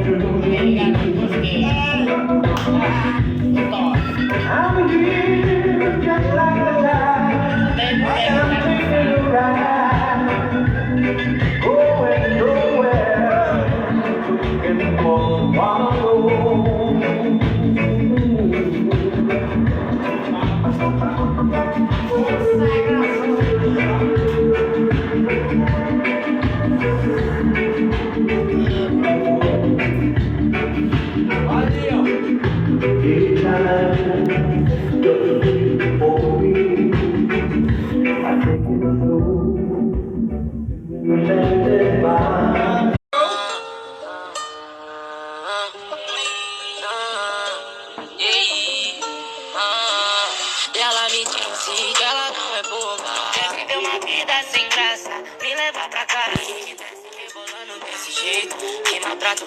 I'm here just like a child. I'm taking a ride, going nowhere, looking for tomorrow. Anytime you're looking for me, I take it slow, standing by.